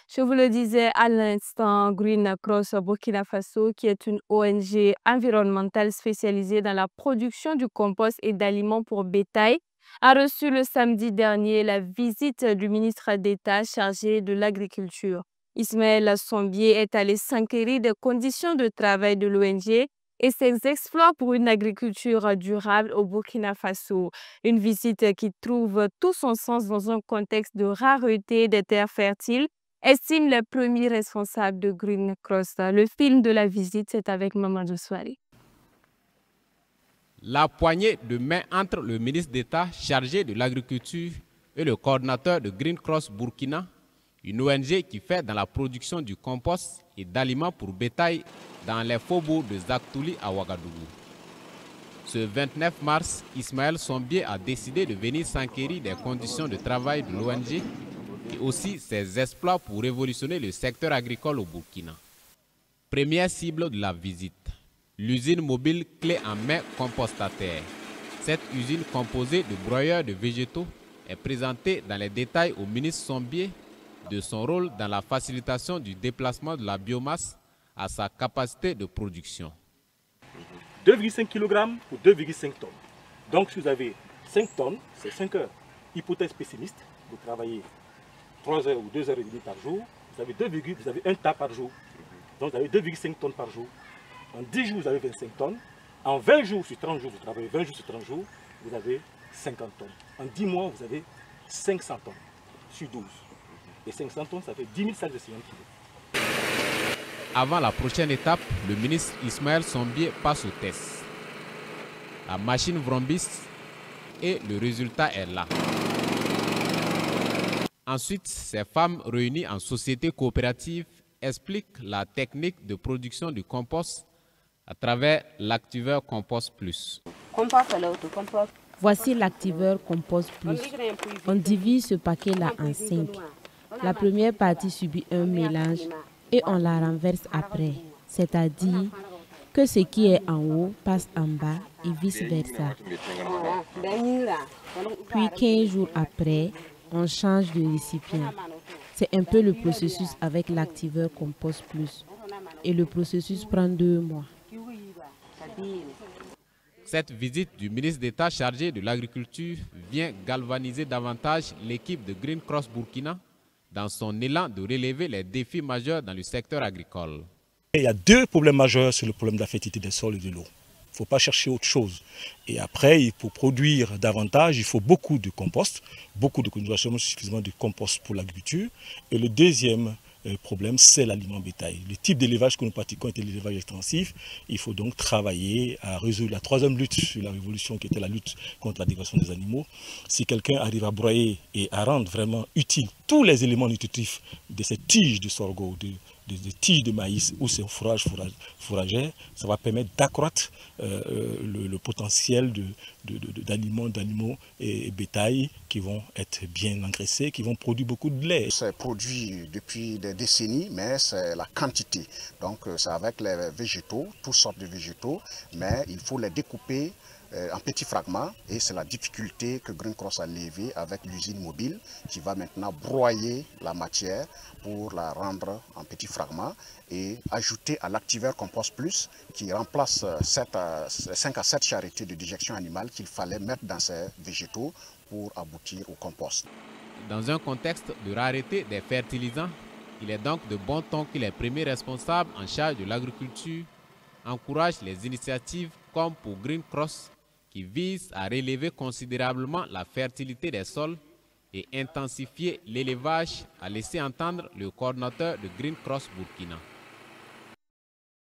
Je vous le disais à l'instant, Green Cross Burkina Faso, qui est une ONG environnementale spécialisée dans la production du compost et d'aliments pour bétail, a reçu le samedi dernier la visite du ministre d'État chargé de l'agriculture. Ismaël Sombier est allé s'enquérir des conditions de travail de l'ONG et ses exploits pour une agriculture durable au Burkina Faso. Une visite qui trouve tout son sens dans un contexte de rareté des terres fertiles, estime les premiers responsables de Green Cross. Le film de la visite, c'est avec Mamadou Souare. La poignée de main entre le ministre d'État chargé de l'agriculture et le coordinateur de Green Cross Burkina, une ONG qui fait dans la production du compost et d'aliments pour bétail dans les faubourgs de Zaktouli à Ouagadougou. Ce 29 mars, Ismaël Sombier a décidé de venir s'enquérir des conditions de travail de l'ONG et aussi ses exploits pour révolutionner le secteur agricole au Burkina. Première cible de la visite, l'usine mobile clé en main compostataire. Cette usine composée de broyeurs de végétaux est présentée dans les détails au ministre Sombier de son rôle dans la facilitation du déplacement de la biomasse à sa capacité de production. 2,5 kg pour 2,5 tonnes. Donc si vous avez 5 tonnes, c'est 5 heures. Hypothèse pessimiste, vous travaillez 3 heures ou 2 heures et demie par jour, vous avez un tas par jour. Donc vous avez 2,5 tonnes par jour. En 10 jours, vous avez 25 tonnes. En 20 jours sur 30 jours, vous travaillez 20 jours sur 30 jours, vous avez 50 tonnes. En 10 mois, vous avez 500 tonnes sur 12. Et 500 tonnes, ça fait 10 000 sacs de ciment kg. Avant la prochaine étape, le ministre Ismaël Sombier passe au test. La machine vrombisse et le résultat est là. Ensuite, ces femmes réunies en société coopérative expliquent la technique de production du compost à travers l'activeur Compost Plus. Voici l'activeur Compost Plus. On divise ce paquet-là en 5. La première partie subit un mélange et on la renverse après. C'est-à-dire que ce qui est en haut passe en bas et vice-versa. Puis 15 jours après, on change de récipient. C'est un peu le processus avec l'activeur Compost Plus. Et le processus prend 2 mois. Cette visite du ministre d'État chargé de l'agriculture vient galvaniser davantage l'équipe de Green Cross Burkina dans son élan de relever les défis majeurs dans le secteur agricole. Il y a 2 problèmes majeurs sur le problème de la fertilité des sols et de l'eau. Il ne faut pas chercher autre chose. Et après, pour produire davantage, il faut beaucoup de compost, suffisamment de compost pour l'agriculture. Et le deuxième problème, c'est l'aliment bétail. Le type d'élevage que nous pratiquons était l'élevage extensif. Il faut donc travailler à résoudre la troisième lutte sur la révolution qui était la lutte contre la dégradation des animaux. Si quelqu'un arrive à broyer et à rendre vraiment utile tous les éléments nutritifs de ces tiges de sorgho, des tiges de maïs ou ces fourrages fourragères, ça va permettre d'accroître le potentiel d'animaux et bétail qui vont être bien engraissés, qui vont produire beaucoup de lait. C'est produit depuis des décennies, mais c'est la quantité. Donc c'est avec les végétaux, toutes sortes de végétaux, mais il faut les découper en petits fragments et c'est la difficulté que Green Cross a levée avec l'usine mobile qui va maintenant broyer la matière pour la rendre en petits fragments et ajouter à l'activeur Compost Plus qui remplace 5 à 7 charretées de déjection animale qu'il fallait mettre dans ces végétaux pour aboutir au compost. Dans un contexte de rareté des fertilisants, il est donc de bon ton que les premiers responsables en charge de l'agriculture encouragent les initiatives comme pour Green Cross qui visent à relever considérablement la fertilité des sols et intensifier l'élevage, a laissé entendre le coordinateur de Green Cross Burkina.